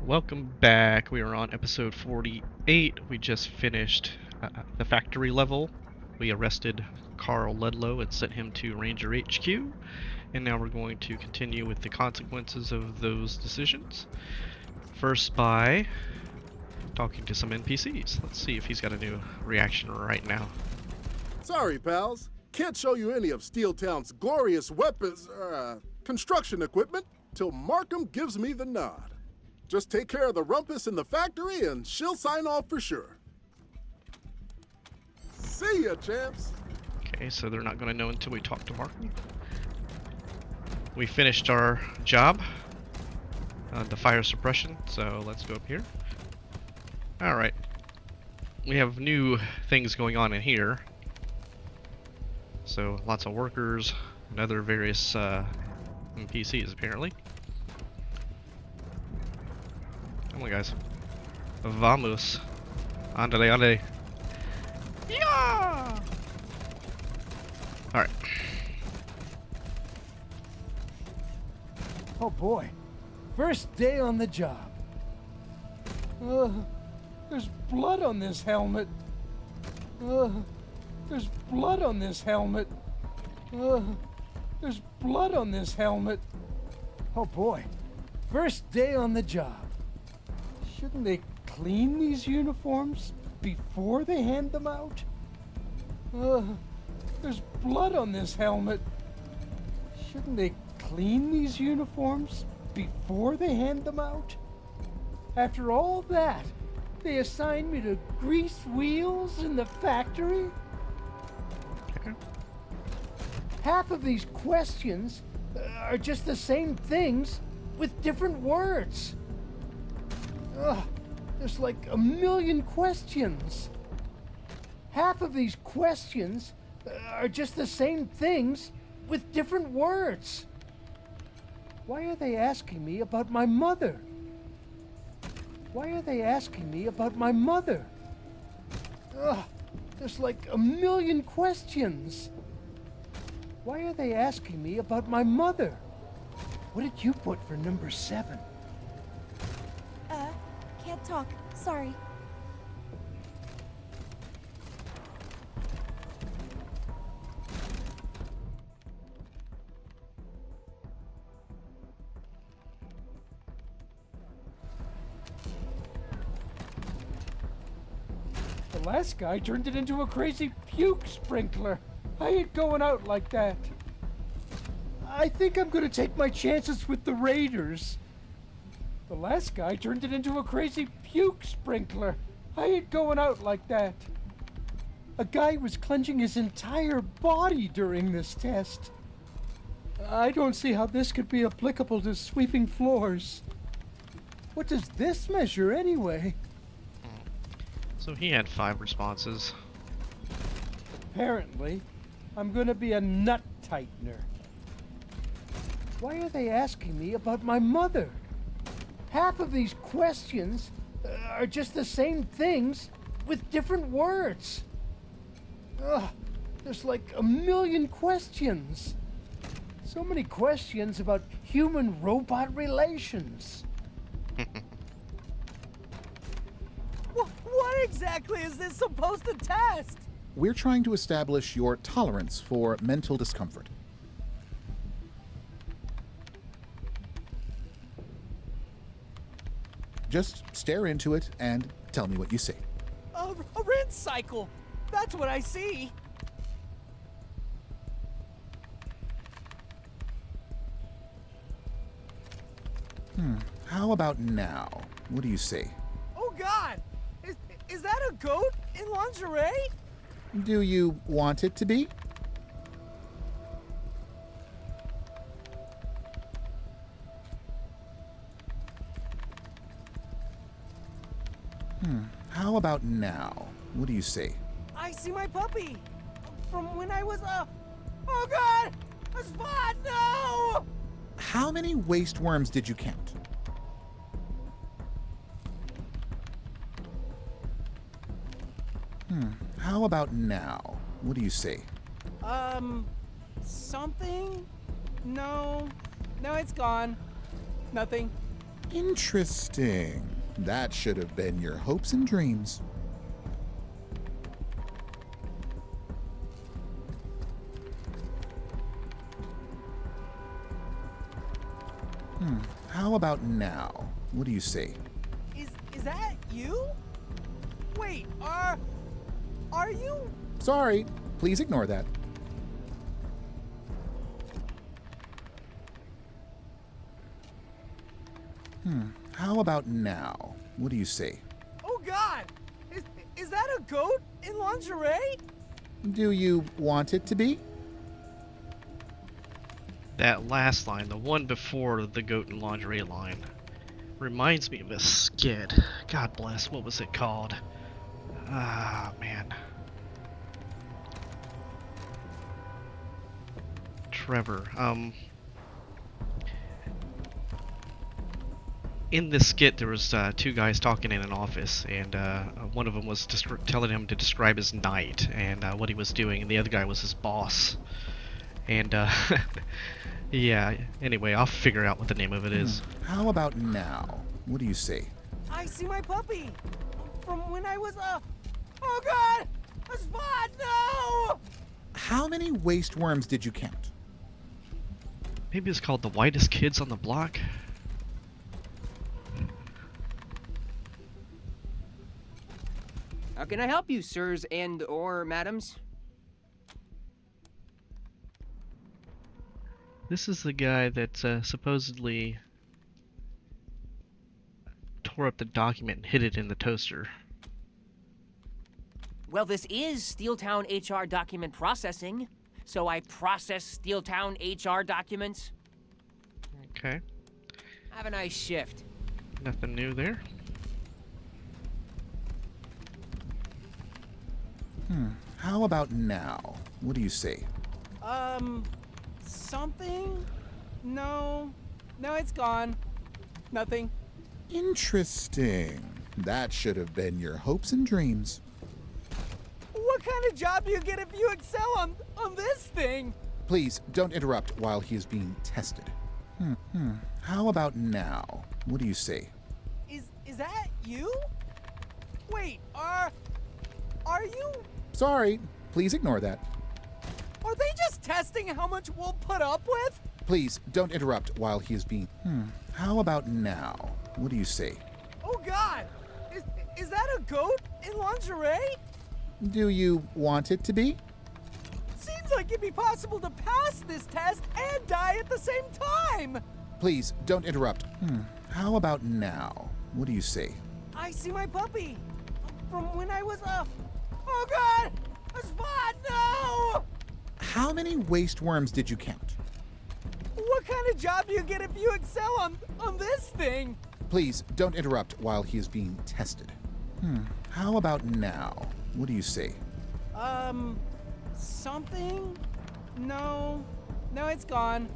Welcome back. We are on episode 48. We just finished the factory level. We arrested Karl Ludlow and sent him to Ranger HQ. And now we're going to continue with the consequences of those decisions. First by talking to some NPCs. Let's see if he's got a new reaction right now. Sorry, pals. Can't show you any of Steeltown's glorious weapons, construction equipment till Markham gives me the nod. Just take care of the rumpus in the factory and she'll sign off for sure. See ya, champs. Okay, so they're not going to know until we talk to Markham. We finished our job, the fire suppression, so let's go up here. Alright. We have new things going on in here. So, lots of workers and other various NPCs, apparently. Come on, guys. Vamos. Andale, andale. Yeah! Alright. Oh boy. First day on the job. There's blood on this helmet. There's blood on this helmet. There's blood on this helmet. Oh boy. First day on the job. Shouldn't they clean these uniforms before they hand them out? There's blood on this helmet. Shouldn't they clean these uniforms before they hand them out? After all that, they assigned me to grease wheels in the factory? Half of these questions are just the same things with different words. There's like a million questions. Half of these questions are just the same things with different words. Why are they asking me about my mother? Why are they asking me about my mother? There's like a million questions. Why are they asking me about my mother? What did you put for number 7? Can't talk. Sorry. The last guy turned it into a crazy puke sprinkler. I ain't going out like that. I think I'm gonna take my chances with the Raiders. The last guy turned it into a crazy puke sprinkler. I ain't going out like that. A guy was clenching his entire body during this test. I don't see how this could be applicable to sweeping floors. What does this measure anyway? So he had 5 responses. Apparently, I'm gonna be a nut tightener. Why are they asking me about my mother? Half of these questions are just the same things with different words. There's like a million questions. So many questions about human-robot relations. What exactly is this supposed to test? We're trying to establish your tolerance for mental discomfort. Just stare into it and tell me what you see. A rinse cycle. That's what I see. How about now? What do you see? Oh God! Is that a goat in lingerie? Do you want it to be? How about now? What do you see? I see my puppy. From when I was oh God! A spot! No! How many waste worms did you count? How about now? What do you see? Something? No, it's gone. Nothing. Interesting. That should have been your hopes and dreams. How about now? What do you say? Is that you? Wait, are you? Sorry, please ignore that. How about now? What do you say? Oh God! Is that a goat in lingerie? Do you want it to be? That last line, the one before the goat and lingerie line, reminds me of a skit. God bless, what was it called? Ah, man. Trevor, in this skit there was two guys talking in an office, and one of them was telling him to describe his night and what he was doing, and the other guy was his boss. And yeah, anyway, I'll figure out what the name of it is. How about now? What do you say? I see my puppy from when I was oh God! A spot! No! How many waste worms did you count? Maybe it's called The Whitest Kids on the Block. How can I help you, sirs and or madams? This is the guy that supposedly tore up the document and hid it in the toaster. Well, this is Steeltown HR document processing, so I process Steeltown HR documents. Okay, Have a nice shift. nothing new there. How about now? What do you say? Something? No, it's gone. Nothing. Interesting. That should have been your hopes and dreams. What kind of job do you get if you excel on this thing? Please don't interrupt while he is being tested. How about now? What do you say? Is that you? Wait, are you? Sorry, please ignore that. Are they just testing how much we'll put up with? Please don't interrupt while he is being. How about now? What do you say? Oh God! Is that a goat in lingerie? Do you want it to be? Seems like it'd be possible to pass this test and die at the same time. Please don't interrupt. How about now? What do you say? I see my puppy from when I was oh God! A spot! No! How many waste worms did you count? What kind of job do you get if you excel on this thing? Please don't interrupt while he is being tested. How about now? What do you say? Something? No, it's gone.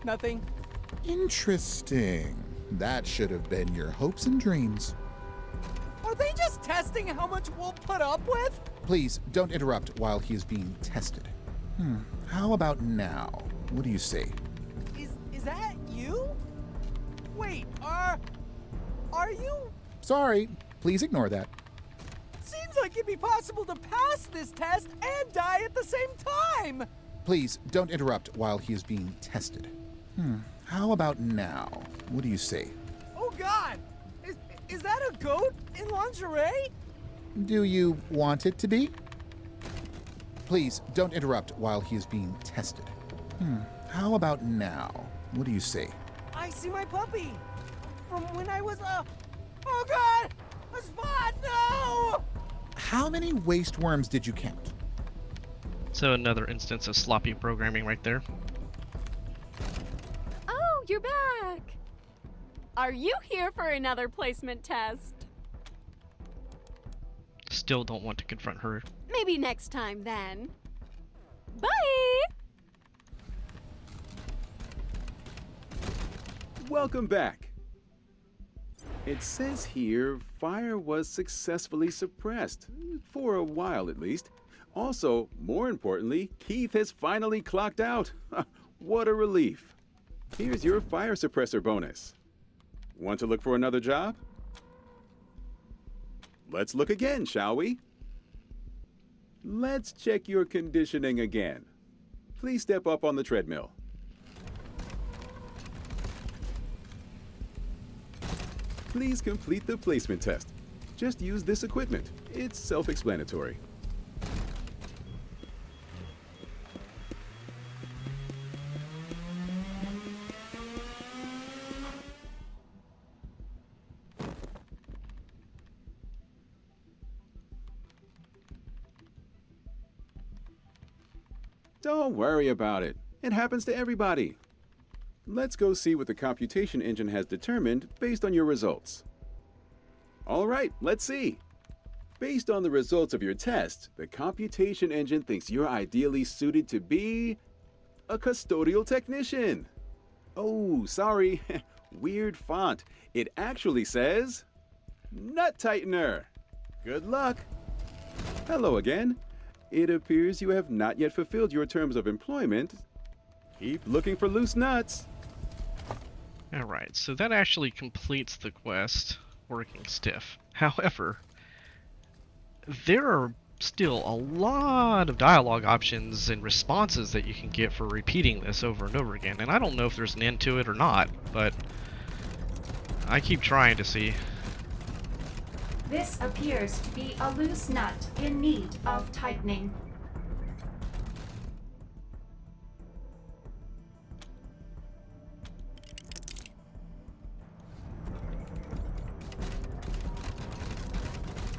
Nothing. Interesting. That should have been your hopes and dreams. Are they just testing how much we'll put up with? Please don't interrupt while he is being tested. How about now? What do you say? Is that you? Wait, are you? Sorry, please ignore that. Seems like it'd be possible to pass this test and die at the same time. Please don't interrupt while he is being tested. How about now? What do you say? Oh God! Is that a goat in lingerie? Do you want it to be? Please don't interrupt while he is being tested. How about now? What do you say? I see my puppy from when I was oh God! A spot! No! How many waste worms did you count? So another instance of sloppy programming right there. Oh, you're back! Are you here for another placement test? Still don't want to confront her. Maybe next time then. Bye! Welcome back. It says here fire was successfully suppressed, for a while at least. Also, more importantly, Keith has finally clocked out. What a relief. Here's your fire suppressor bonus. Want to look for another job? Let's look again, shall we? Let's check your conditioning again. Please step up on the treadmill. Please complete the placement test. Just use this equipment. It's self-explanatory. Don't worry about it. It happens to everybody. Let's go see what the computation engine has determined based on your results. All right, let's see. Based on the results of your test, the computation engine thinks you're ideally suited to be a custodial technician. Oh, sorry. Weird font. It actually says nut tightener. Good luck. Hello again. It appears you have not yet fulfilled your terms of employment. Keep looking for loose nuts. Alright, so that actually completes the quest, working stiff. However, there are still a lot of dialogue options and responses that you can get for repeating this over and over again. And I don't know if there's an end to it or not, but I keep trying to see. This appears to be a loose nut in need of tightening.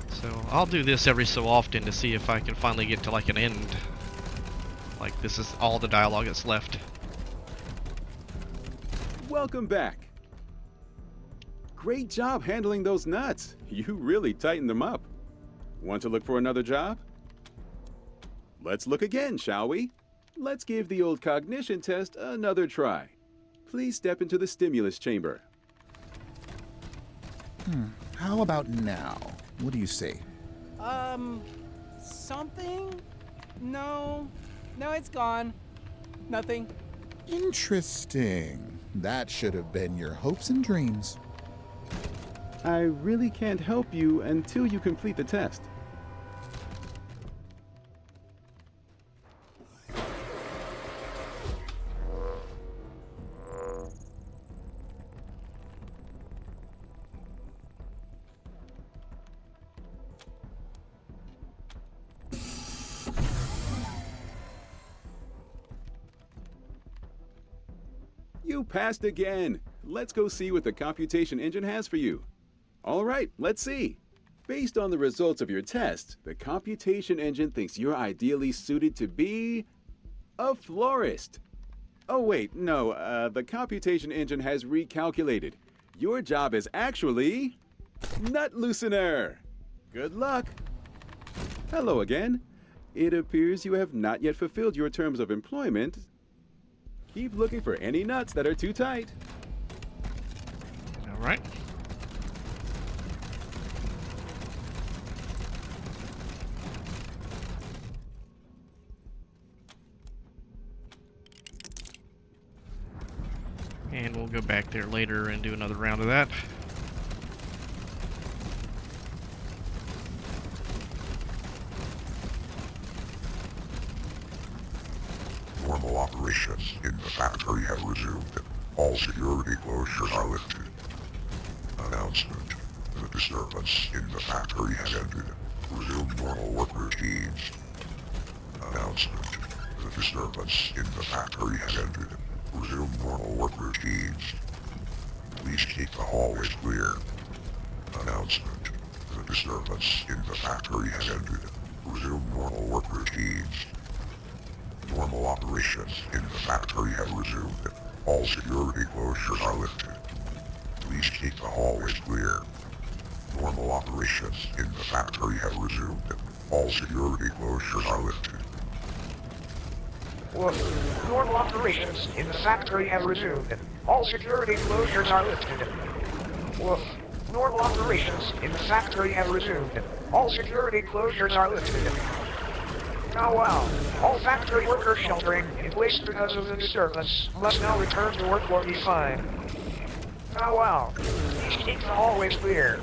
So I'll do this every so often to see if I can finally get to like an end. Like this is all the dialogue that's left. Welcome back. Great job handling those nuts. You really tightened them up. Want to look for another job? Let's look again, shall we? Let's give the old cognition test another try. Please step into the stimulus chamber. How about now? What do you say? Something? No, it's gone. Nothing. Interesting. That should have been your hopes and dreams. I really can't help you until you complete the test. You passed again. Let's go see what the computation engine has for you. All right, let's see. Based on the results of your test, the computation engine thinks you're ideally suited to be a florist. Oh wait, no, the computation engine has recalculated. Your job is actually nut loosener. Good luck. Hello again. It appears you have not yet fulfilled your terms of employment. Keep looking for any nuts that are too tight. All right. And we'll go back there later and do another round of that. Normal operations in the factory have resumed. All security closures are lifted. Announcement. The disturbance in the factory has ended. Resume normal work routines. Announcement. The disturbance in the factory has ended. Resume normal work routines. Please keep the hallways clear. Announcement. The disturbance in the factory has ended. Resume normal work routines. Normal operations in the factory have resumed. All security closures are lifted. Please keep the hallways clear. Normal operations in the factory have resumed. All security closures are lifted. Normal operations in the factory have resumed. All security closures are lifted. Normal operations in the factory have resumed. All security closures are lifted. Oh wow. All factory workers sheltering in place because of the disturbance must now return to work or be fined. Oh well. These keep the hallways clear.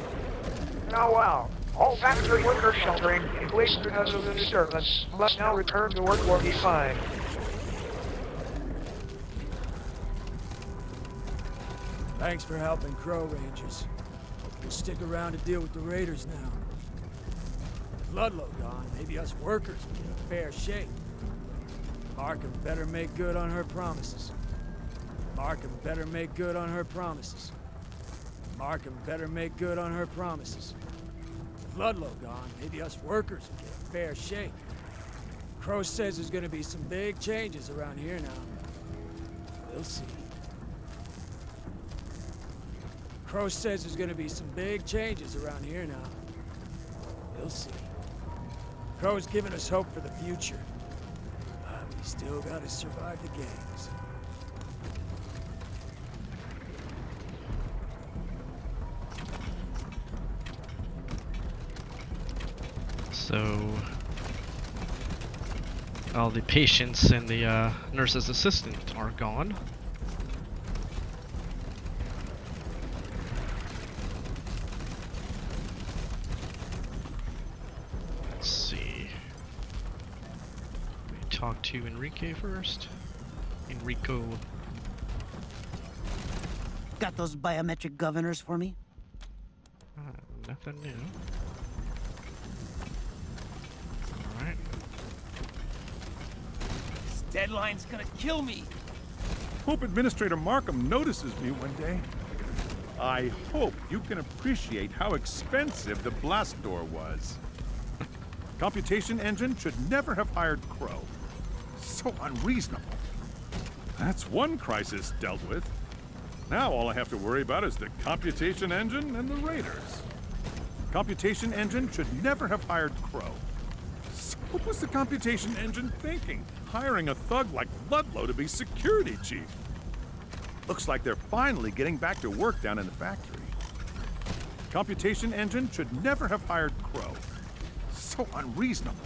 Oh well. All factory workers sheltering in place because of the disturbance must now return to work or be fined. Thanks for helping, Crow Rangers. We'll stick around to deal with the raiders now. With Ludlow gone, maybe us workers will get a fair shake. Markham better make good on her promises. Markham better make good on her promises. Markham better make good on her promises. With Ludlow gone, maybe us workers will get a fair shake. Crow says there's gonna be some big changes around here now. We'll see. Crow says there's gonna be some big changes around here now. We'll see. Crow's giving us hope for the future. But we still gotta survive the gangs. So, all the patients and the nurse's assistant are gone. Let's see. We talk to Enrique first. Enrico. Got those biometric governors for me? Nothing new. Alright. This deadline's gonna kill me. Hope Administrator Markham notices me one day. I hope you can appreciate how expensive the blast door was. Computation engine should never have hired Crow. So unreasonable. That's one crisis dealt with. Now all I have to worry about is the computation engine and the raiders. Computation engine should never have hired Crow. So what was the computation engine thinking? Hiring a thug like Ludlow to be security chief. Looks like they're finally getting back to work down in the factory. Computation engine should never have hired Crow. So unreasonable.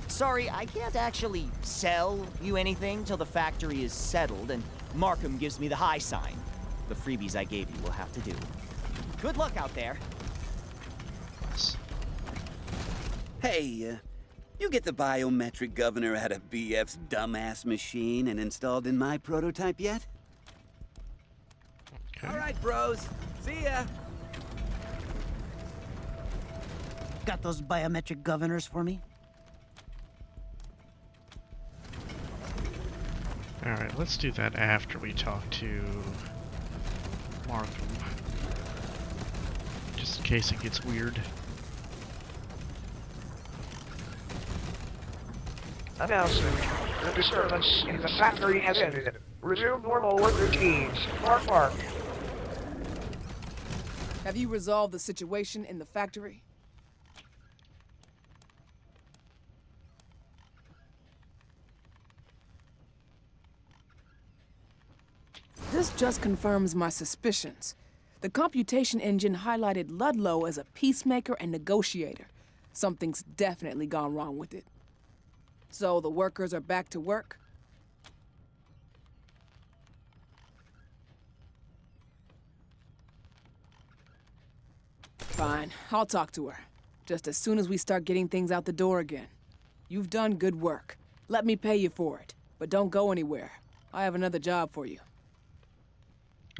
Sorry, I can't actually sell you anything till the factory is settled and Markham gives me the high sign. The freebies I gave you will have to do. Good luck out there. Hey, you get the biometric governor out of BF's dumbass machine and installed in my prototype yet? Okay. All right, bros. See ya. Got those biometric governors for me? Alright, let's do that after we talk to Markham. Just in case it gets weird. Announcement. The disturbance in the factory has ended. Resume normal work routines. Mark, Mark. Have you resolved the situation in the factory? This just confirms my suspicions. The computation engine highlighted Ludlow as a peacemaker and negotiator. Something's definitely gone wrong with it. So the workers are back to work? Fine, I'll talk to her. Just as soon as we start getting things out the door again. You've done good work. Let me pay you for it. But don't go anywhere. I have another job for you.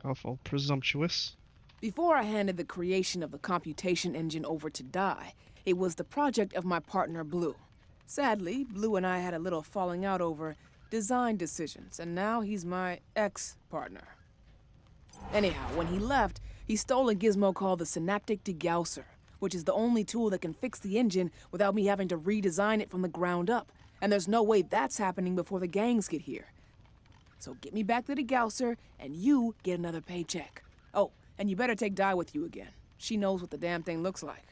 Awful presumptuous. Before I handed the creation of the computation engine over to Dai, it was the project of my partner, Blue. Sadly, Blue and I had a little falling out over design decisions, and now he's my ex-partner. Anyhow, when he left, he stole a gizmo called the Synaptic Degausser, which is the only tool that can fix the engine without me having to redesign it from the ground up. And there's no way that's happening before the gangs get here. So get me back the Degausser, and you get another paycheck. Oh, and you better take Dai with you again. She knows what the damn thing looks like.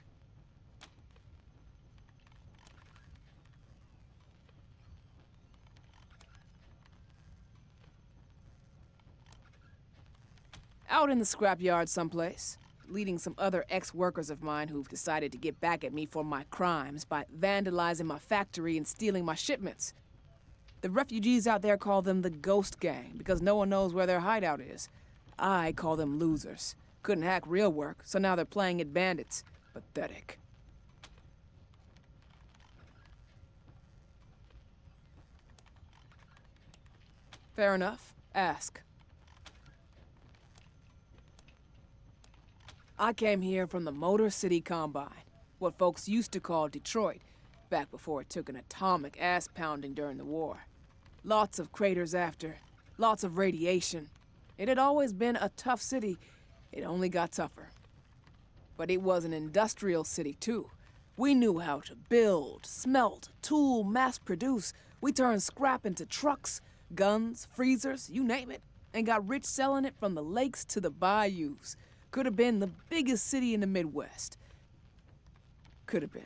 Out in the scrapyard someplace, leading some other ex-workers of mine who've decided to get back at me for my crimes by vandalizing my factory and stealing my shipments. The refugees out there call them the Ghost Gang because no one knows where their hideout is. I call them losers. Couldn't hack real work, so now they're playing at bandits. Pathetic. Fair enough. Ask. I came here from the Motor City Combine, what folks used to call Detroit, back before it took an atomic ass-pounding during the war. Lots of craters after, lots of radiation. It had always been a tough city. It only got tougher. But it was an industrial city, too. We knew how to build, smelt, tool, mass-produce. We turned scrap into trucks, guns, freezers, you name it, and got rich selling it from the lakes to the bayous. Could have been the biggest city in the Midwest. Could have been.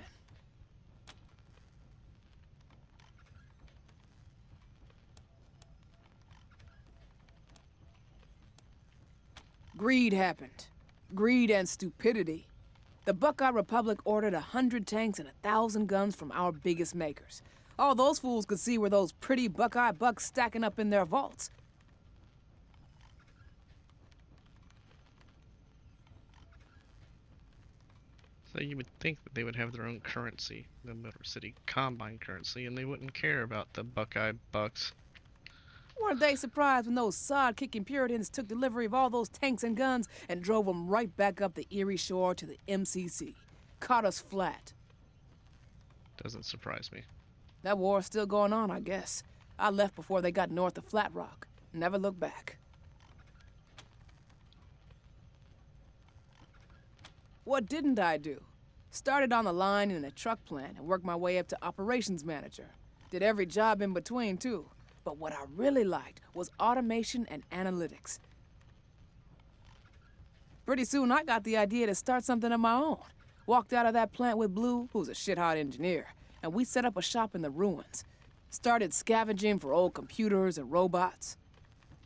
Greed happened. Greed and stupidity. The Buckeye Republic ordered 100 tanks and 1,000 guns from our biggest makers. All those fools could see were those pretty Buckeye bucks stacking up in their vaults. So you would think that they would have their own currency, the Motor City Combine currency, and they wouldn't care about the Buckeye bucks. Weren't they surprised when those sod-kicking Puritans took delivery of all those tanks and guns and drove them right back up the Erie Shore to the MCC? Caught us flat. Doesn't surprise me. That war's still going on, I guess. I left before they got north of Flat Rock. Never looked back. What didn't I do? Started on the line in a truck plant and worked my way up to operations manager. Did every job in between, too. But what I really liked was automation and analytics. Pretty soon I got the idea to start something of my own. Walked out of that plant with Blue, who's a shit-hot engineer, and we set up a shop in the ruins. Started scavenging for old computers and robots.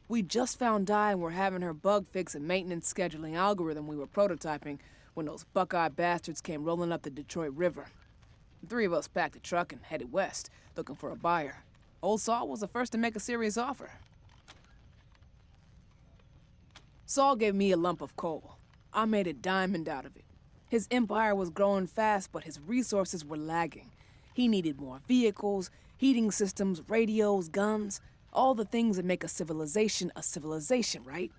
We just found Di and were having her bug fix and maintenance scheduling algorithm we were prototyping when those Buckeye bastards came rolling up the Detroit River. The three of us packed a truck and headed west, looking for a buyer. Old Saul was the first to make a serious offer. Saul gave me a lump of coal. I made a diamond out of it. His empire was growing fast, but his resources were lagging. He needed more vehicles, heating systems, radios, guns, all the things that make a civilization, right?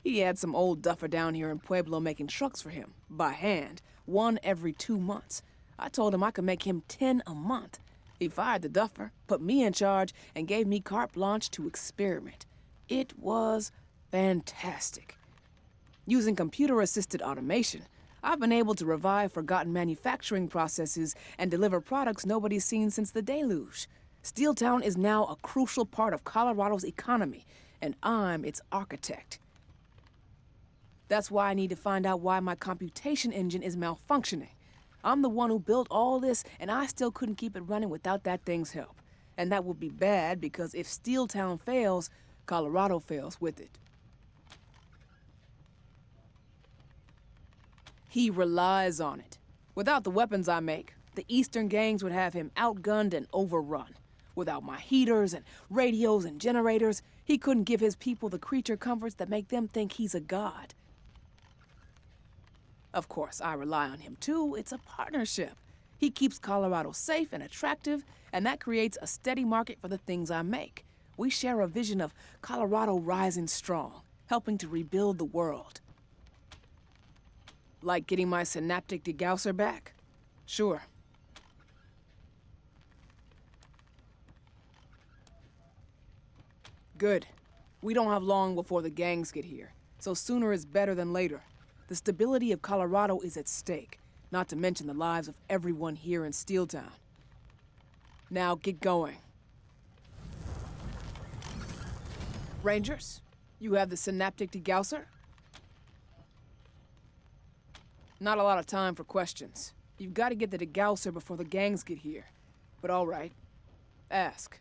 He had some old duffer down here in Pueblo making trucks for him, by hand, one every 2 months. I told him I could make him 10 a month. He fired the duffer, put me in charge, and gave me carte blanche to experiment. It was fantastic. Using computer-assisted automation, I've been able to revive forgotten manufacturing processes and deliver products nobody's seen since the deluge. Steeltown is now a crucial part of Colorado's economy, and I'm its architect. That's why I need to find out why my computation engine is malfunctioning. I'm the one who built all this, and I still couldn't keep it running without that thing's help. And that would be bad, because if Steeltown fails, Colorado fails with it. He relies on it. Without the weapons I make, the Eastern gangs would have him outgunned and overrun. Without my heaters and radios and generators, he couldn't give his people the creature comforts that make them think he's a god. Of course, I rely on him too. It's a partnership. He keeps Colorado safe and attractive, and that creates a steady market for the things I make. We share a vision of Colorado rising strong, helping to rebuild the world. Like getting my synaptic degausser back? Sure. Good. We don't have long before the gangs get here, so sooner is better than later. The stability of Colorado is at stake, not to mention the lives of everyone here in Steeltown. Now get going. Rangers, you have the synaptic degausser? Not a lot of time for questions. You've got to get the degausser before the gangs get here. But all right, ask.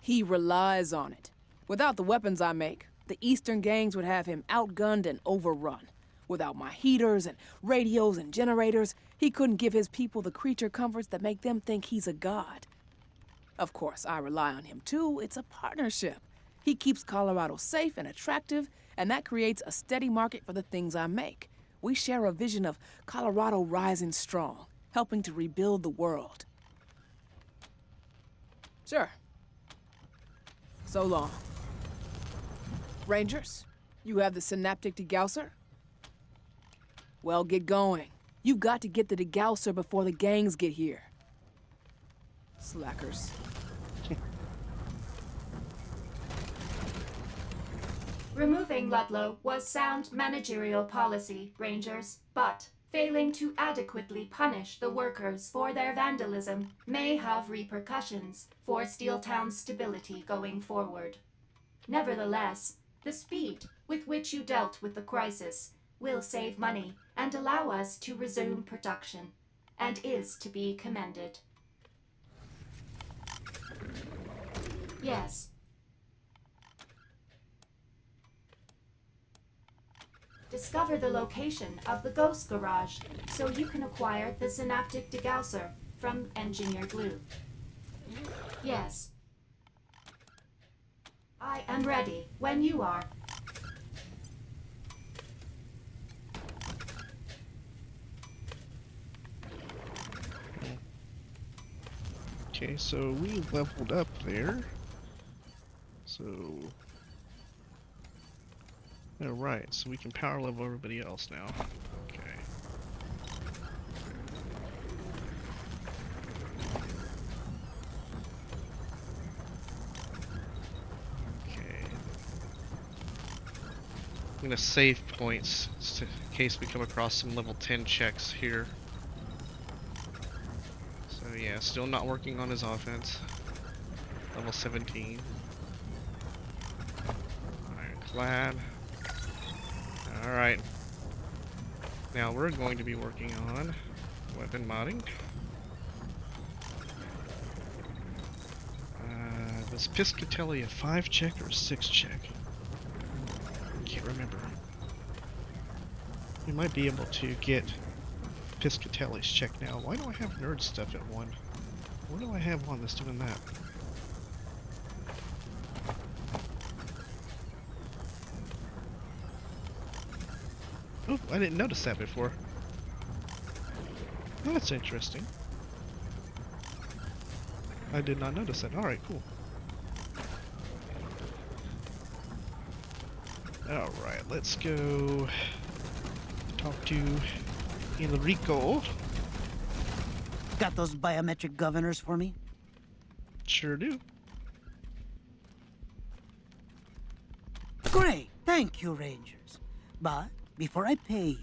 He relies on it. Without the weapons I make, the Eastern gangs would have him outgunned and overrun. Without my heaters and radios and generators, he couldn't give his people the creature comforts that make them think he's a god. Of course, I rely on him too. It's a partnership. He keeps Colorado safe and attractive, and that creates a steady market for the things I make. We share a vision of Colorado rising strong, helping to rebuild the world. Sure. So long. Rangers, you have the synaptic degausser? Well, get going. You've got to get the degausser before the gangs get here. Slackers. Removing Ludlow was sound managerial policy, Rangers, but failing to adequately punish the workers for their vandalism may have repercussions for Steeltown's stability going forward. Nevertheless, the speed with which you dealt with the crisis will save money and allow us to resume production, and is to be commended. Yes. Discover the location of the Ghost Garage so you can acquire the Synaptic Degausser from Engineer Blue. Yes. I am ready when you are. Okay, so we leveled up there. So... Alright, so we can power level everybody else now. Okay. Okay. I'm gonna save points in case we come across some level 10 checks here. So yeah, still not working on his offense. Level 17. Ironclad. Alright. Now we're going to be working on weapon modding. Was Piscatelli a 5 check or a 6 check? Can't remember. We might be able to get Piscatelli's check now. Why do I have nerd stuff at 1? What do I have one that's doing that? Oh, I didn't notice that before. Oh, that's interesting. I did not notice that. Alright, cool. Alright, let's go talk to Enrico. Got those biometric governors for me? Sure do. Great, thank you, Rangers. But before I pay you,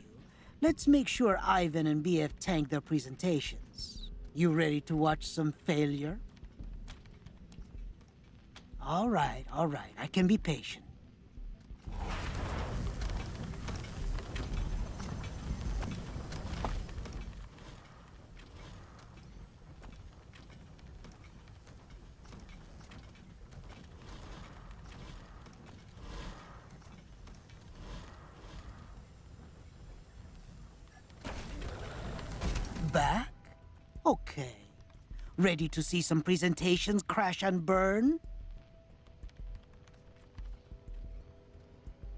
let's make sure Ivan and BF tank their presentations. You ready to watch some failure? All right, I can be patient. Back? Okay. Ready to see some presentations crash and burn?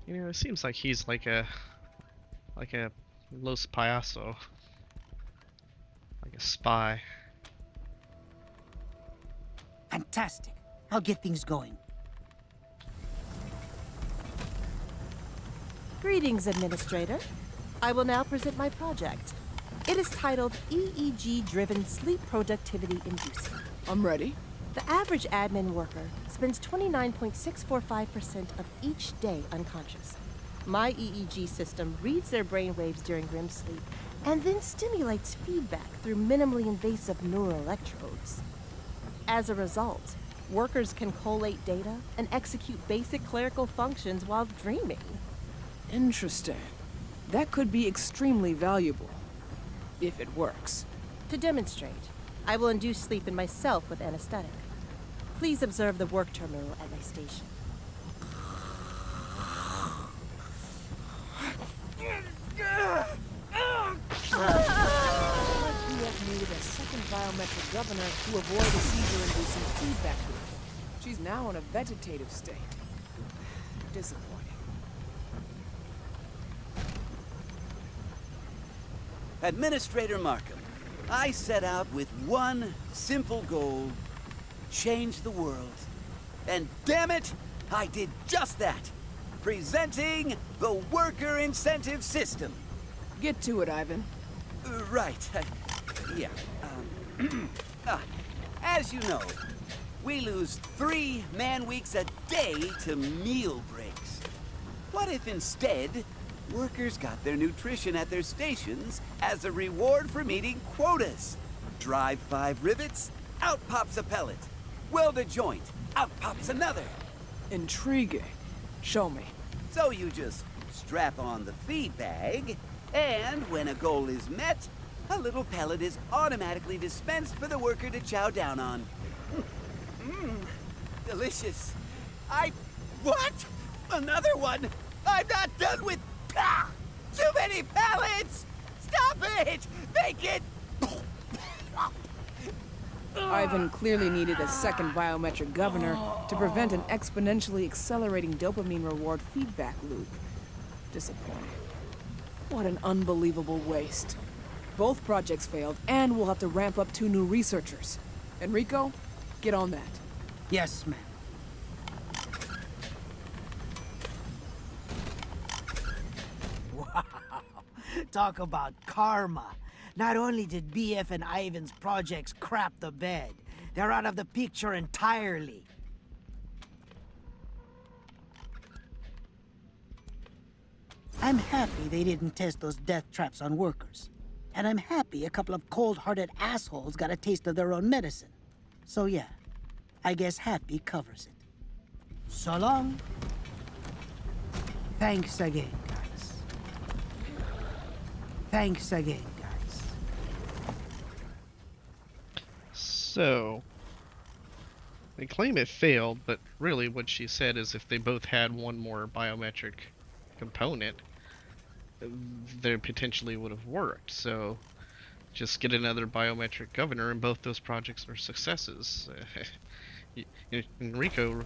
You know, it seems like he's like a Los Payaso. Like a spy. Fantastic. I'll get things going. Greetings, Administrator. I will now present my project. It is titled EEG-Driven Sleep Productivity Inducing. I'm ready. The average admin worker spends 29.645% of each day unconscious. My EEG system reads their brainwaves during REM sleep and then stimulates feedback through minimally invasive neural electrodes. As a result, workers can collate data and execute basic clerical functions while dreaming. Interesting. That could be extremely valuable. If it works. To demonstrate, I will induce sleep in myself with anesthetic. Please observe the work terminal at my station. BF needed a second biometric governor to avoid a seizure-inducing feedback loop. She's now in a vegetative state. Disappointing. Administrator Markham, I set out with one simple goal: change the world. And damn it, I did just that. Presenting the Worker Incentive System. Get to it, Ivan. Right. Yeah. As you know, we lose 3 man-weeks a day to meal breaks. What if instead, workers got their nutrition at their stations as a reward for meeting quotas? Drive 5 rivets, out pops a pellet. Weld a joint, out pops another. Intriguing. Show me. So you just strap on the feed bag, and when a goal is met, a little pellet is automatically dispensed for the worker to chow down on. Delicious. What? Another one? I'm not done with... Too many pellets! Stop it! Make it... Ivan clearly needed a second biometric governor to prevent an exponentially accelerating dopamine reward feedback loop. Disappointing. What an unbelievable waste. Both projects failed, and we'll have to ramp up 2 new researchers. Enrico, get on that. Yes, ma'am. Wow. Talk about karma. Not only did BF and Ivan's projects crap the bed, they're out of the picture entirely. I'm happy they didn't test those death traps on workers. And I'm happy a couple of cold-hearted assholes got a taste of their own medicine. So yeah, I guess happy covers it. So long. Thanks again, guys. Thanks again, guys. So, they claim it failed, but really what she said is if they both had one more biometric component, they potentially would have worked. So, just get another biometric governor, and both those projects are successes. Enrico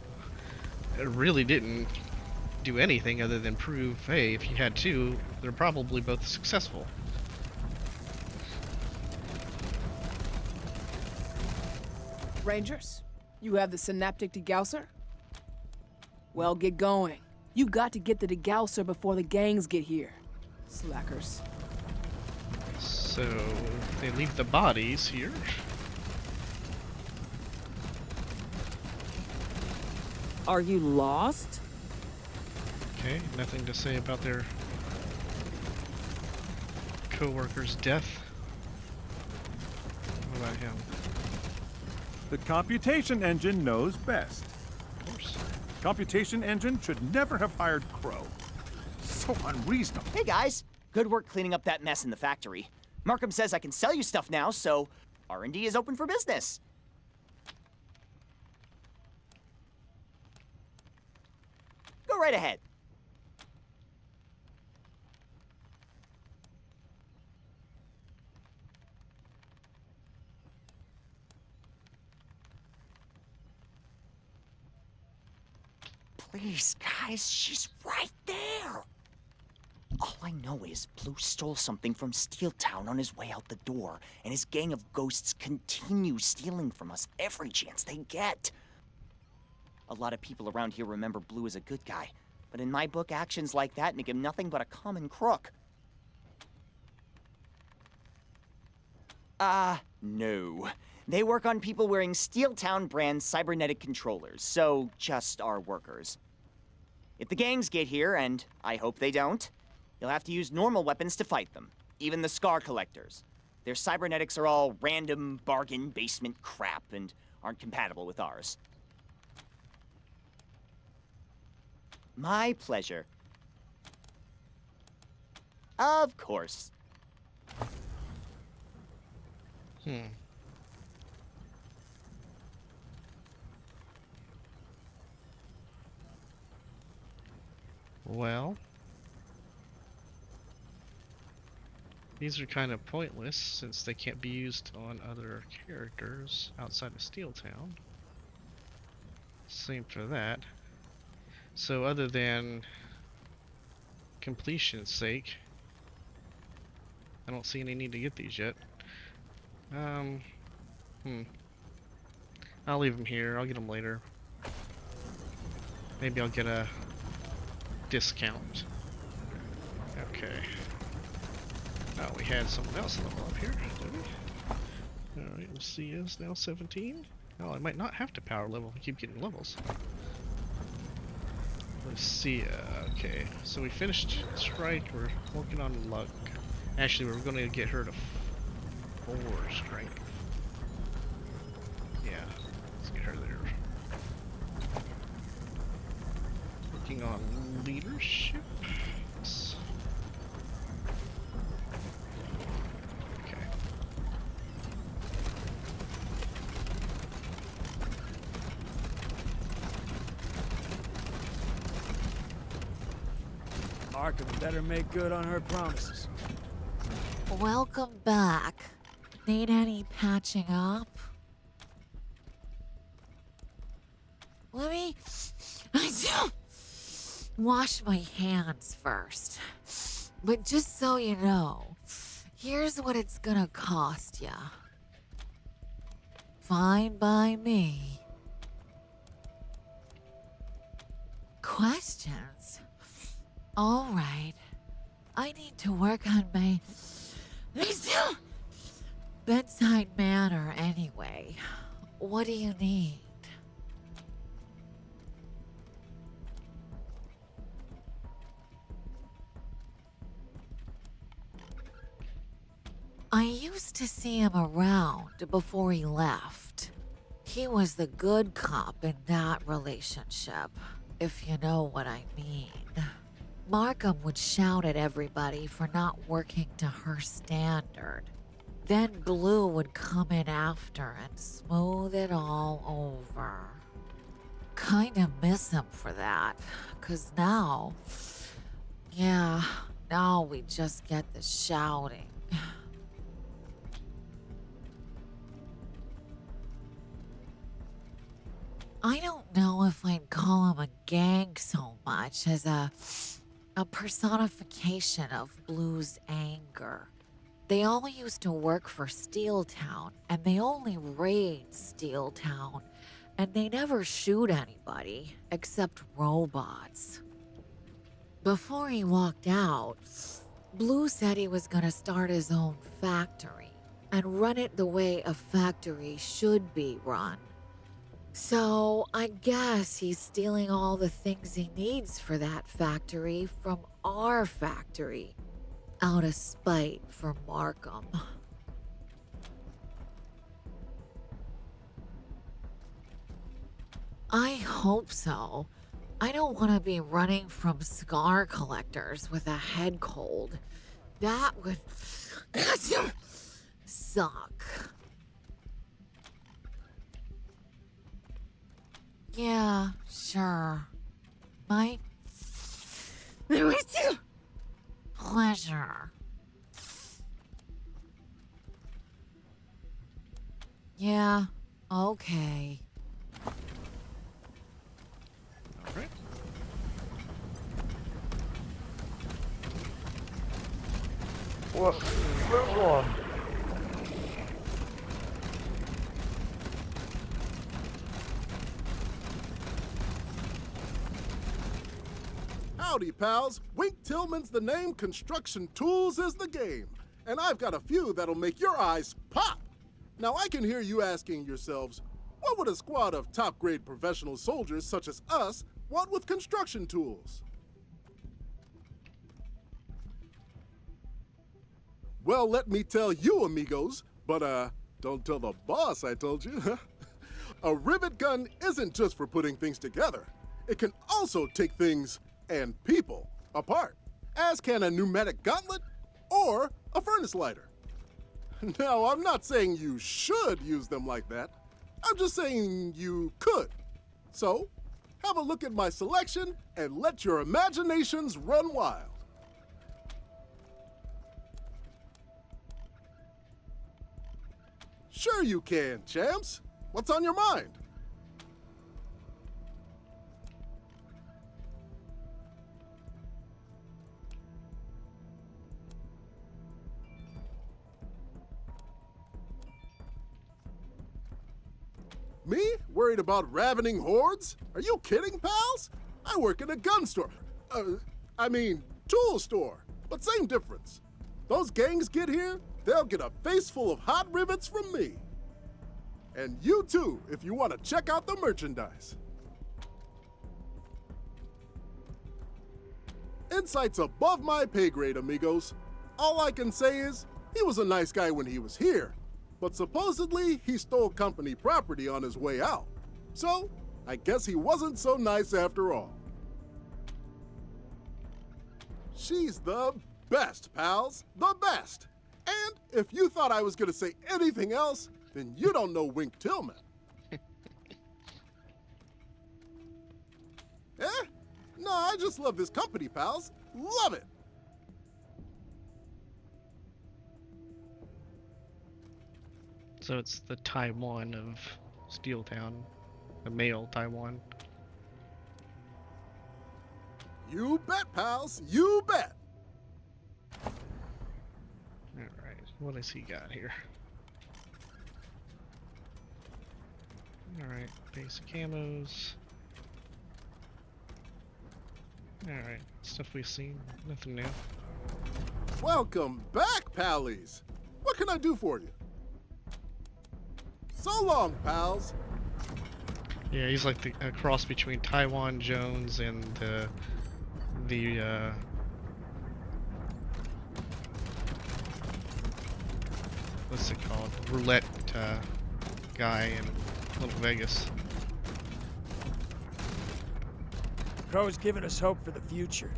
really didn't do anything other than prove, hey, if you had 2, they're probably both successful. Rangers, you have the synaptic degausser? Well, get going. You've got to get the degausser before the gangs get here. Slackers. So, they leave the bodies here. Are you lost? Okay, nothing to say about their co-worker's death. What about him? The computation engine knows best. Of course. Computation engine should never have hired Crow. So unreasonable. Hey guys, good work cleaning up that mess in the factory. Markham says I can sell you stuff now, so R&D is open for business. Go right ahead. Please, guys, she's right there. All I know is Blue stole something from Steeltown on his way out the door, and his gang of ghosts continue stealing from us every chance they get. A lot of people around here remember Blue as a good guy, but in my book, actions like that make him nothing but a common crook. No. They work on people wearing Steeltown brand cybernetic controllers, so just our workers. If the gangs get here, and I hope they don't, you'll have to use normal weapons to fight them, even the Scar Collectors. Their cybernetics are all random bargain basement crap and aren't compatible with ours. My pleasure. Of course. Well, These are kind of pointless since they can't be used on other characters outside of Steeltown. Same for that. So other than completion's sake, I don't see any need to get these yet. I'll leave them here. I'll get them later. Maybe I'll get a discount. Okay. Oh, we had someone else level up here, did we? Alright, let's see, is now 17? Oh, I might not have to power level if I keep getting levels. Let's see, okay. So we finished Strike, we're working on Luck. Actually, we're gonna get her to 4 Strength. Yeah, let's get her there. Working on Leadership. Markham better make good on her promises. Welcome back. Need any patching up? Let me wash my hands first. But just so you know, here's what it's gonna cost ya. Fine by me. Questions? All right. I need to work on my bedside manner anyway. What do you need? I used to see him around before he left. He was the good cop in that relationship, if you know what I mean. Markham would shout at everybody for not working to her standard. Then Blue would come in after and smooth it all over. Kinda miss him for that, 'cause now we just get the shouting. I don't know if I'd call him a gang so much as a personification of Blue's anger. They all used to work for Steeltown, and they only raid Steeltown, and they never shoot anybody except robots. Before he walked out, Blue said he was gonna start his own factory and run it the way a factory should be run. So I guess he's stealing all the things he needs for that factory from our factory, out of spite for Markham. I hope so. I don't want to be running from scar collectors with a head cold. That would suck. Yeah, sure. My pleasure. Yeah, okay. Alright. Move on. Howdy, pals. Wink Tillman's the name, construction tools is the game. And I've got a few that'll make your eyes pop. Now, I can hear you asking yourselves, what would a squad of top-grade professional soldiers such as us want with construction tools? Well, let me tell you, amigos, but don't tell the boss I told you. A rivet gun isn't just for putting things together. It can also take things and people apart, as can a pneumatic gauntlet or a furnace lighter. Now, I'm not saying you should use them like that. I'm just saying you could. So, have a look at my selection and let your imaginations run wild. Sure you can, champs. What's on your mind? Me? Worried about ravening hordes? Are you kidding, pals? I work in a gun store. Tool store. But same difference. Those gangs get here, they'll get a face full of hot rivets from me. And you too, if you want to check out the merchandise. Insight's above my pay grade, amigos. All I can say is, he was a nice guy when he was here, but supposedly he stole company property on his way out. So, I guess he wasn't so nice after all. She's the best, pals, the best. And if you thought I was gonna say anything else, then you don't know Wink Tillman. Eh? No, I just love this company, pals. Love it. So it's the Taiwan of Steeltown, the male Taiwan. You bet, pals. You bet. Alright, what has he got here? Alright, basic camos. Alright, stuff we've seen, nothing new. Welcome back, pallies. What can I do for you? So long, pals. Yeah, he's like a cross between Taiwan Jones and the what's it called? Roulette guy in Little Vegas. Crow's giving us hope for the future.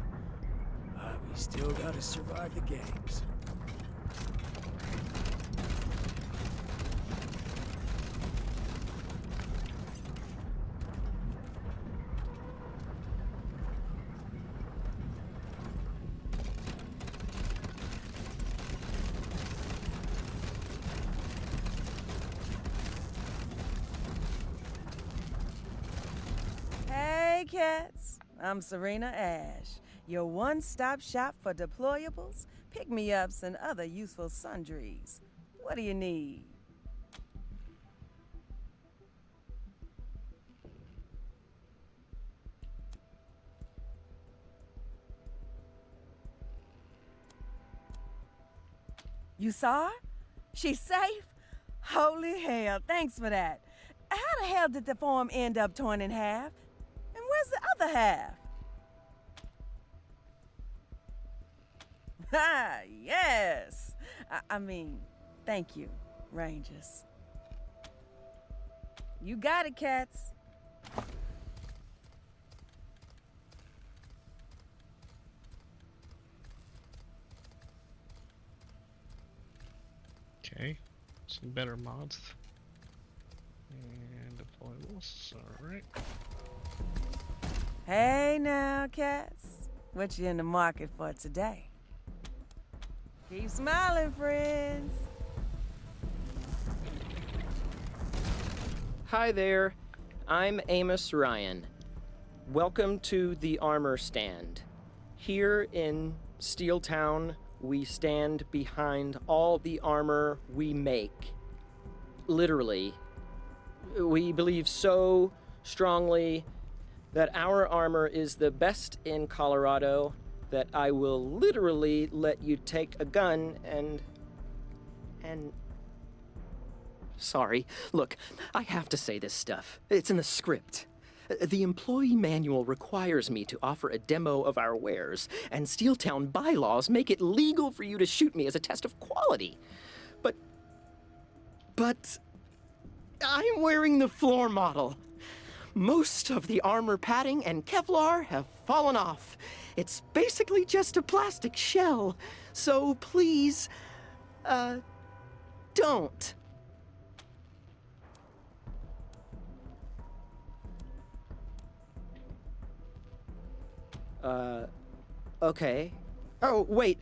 We still gotta survive the games. Hey, cats. I'm Serena Ash, your one-stop shop for deployables, pick-me-ups, and other useful sundries. What do you need? You saw her? She's safe? Holy hell, thanks for that. How the hell did the form end up torn in half? And where's the other half? Ah, yes! I mean, thank you, Rangers. You got it, cats. Okay, some better mods. And deployables, alright. Hey now, cats. What you in the market for today? Keep smiling, friends. Hi there, I'm Amos Ryan. Welcome to the Armor Stand. Here in Steeltown, we stand behind all the armor we make. Literally. We believe so strongly that our armor is the best in Colorado that I will literally let you take a gun and... Sorry. Look, I have to say this stuff. It's in the script. The employee manual requires me to offer a demo of our wares, and Steeltown bylaws make it legal for you to shoot me as a test of quality. But I'm wearing the floor model. Most of the armor padding and Kevlar have fallen off. It's basically just a plastic shell. So please, don't. Okay. Oh, wait.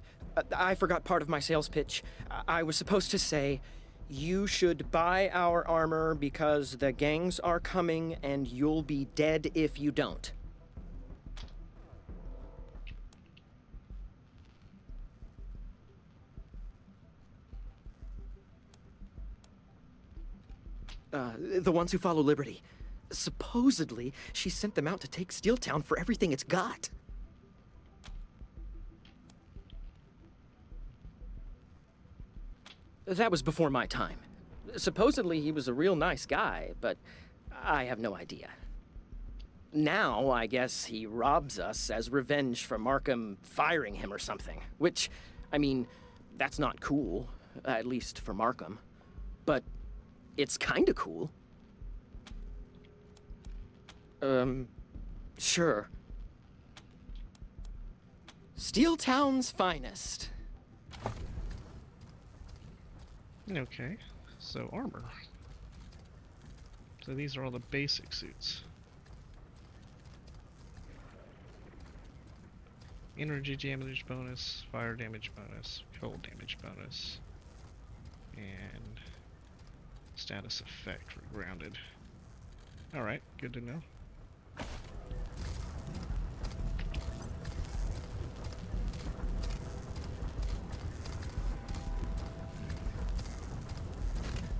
I forgot part of my sales pitch. I was supposed to say, You should buy our armor because the gangs are coming and you'll be dead if you don't. The ones who follow Liberty. Supposedly, she sent them out to take Steeltown for everything it's got. That was before my time. Supposedly, he was a real nice guy, but I have no idea. Now, I guess he robs us as revenge for Markham firing him or something. Which, I mean, that's not cool, at least for Markham. But it's kinda cool. Sure. Steeltown's finest. Okay, so armor. So these are all the basic suits. Energy damage bonus, fire damage bonus, cold damage bonus, and status effect for grounded. Alright, good to know.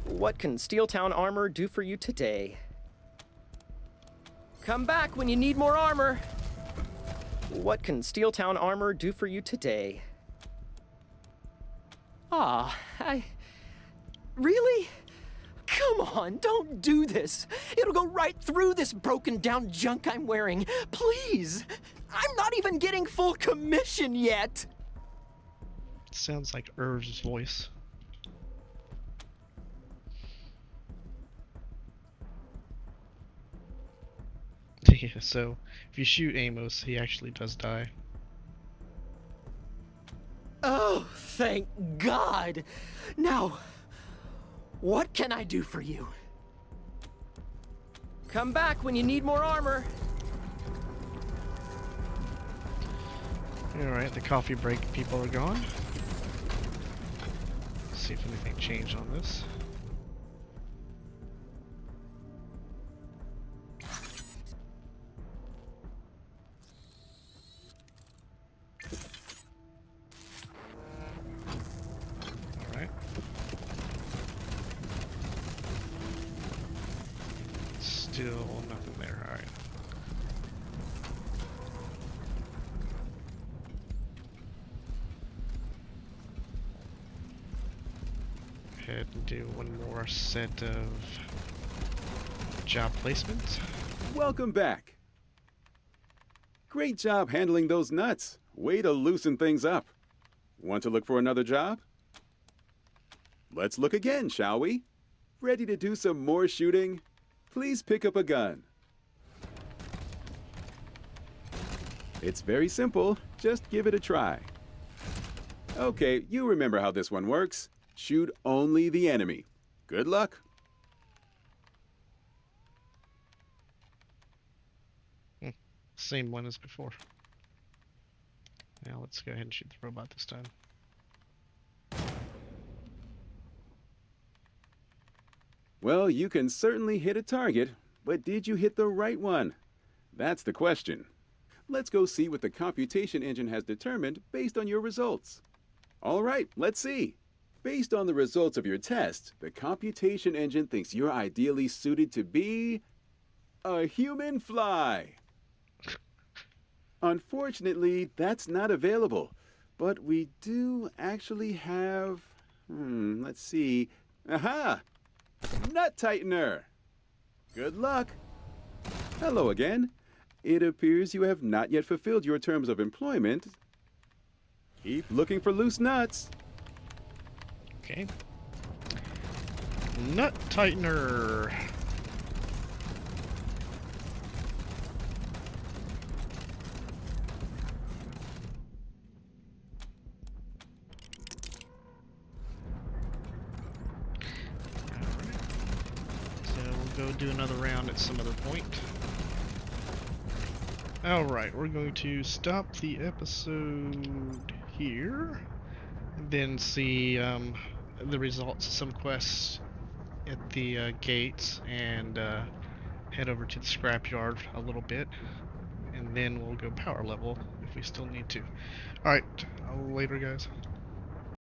What can Steeltown armor do for you today? Come back when you need more armor. What can Steeltown armor do for you today? Really? Come on, don't do this. It'll go right through this broken down junk I'm wearing. Please. I'm not even getting full commission yet. Sounds like Irv's voice. Yeah, so if you shoot Amos, he actually does die. Oh, thank God. Now, what can I do for you? Come back when you need more armor. Alright, the coffee break people are gone. Let's see if anything changed on this. Alright. Still nothing there, alright. Ahead and do one more set of job placements. Welcome back. Great job handling those nuts. Way to loosen things up. Want to look for another job? Let's look again, shall we? Ready to do some more shooting? Please pick up a gun. It's very simple. Just give it a try. Okay, you remember how this one works. Shoot only the enemy. Good luck. Same one as before. Now let's go ahead and shoot the robot this time. Well, you can certainly hit a target, but did you hit the right one? That's the question. Let's go see what the computation engine has determined based on your results. All right, let's see. Based on the results of your test, the computation engine thinks you're ideally suited to be a human fly. Unfortunately, that's not available, but we do actually have, let's see. Aha! Nut tightener. Good luck. Hello again. It appears you have not yet fulfilled your terms of employment. Keep looking for loose nuts. Okay. Nut tightener. Go do another round at some other point. Alright, we're going to stop the episode here, and then see the results of some quests at the gates and head over to the scrapyard a little bit, and then we'll go power level if we still need to. Alright, later guys.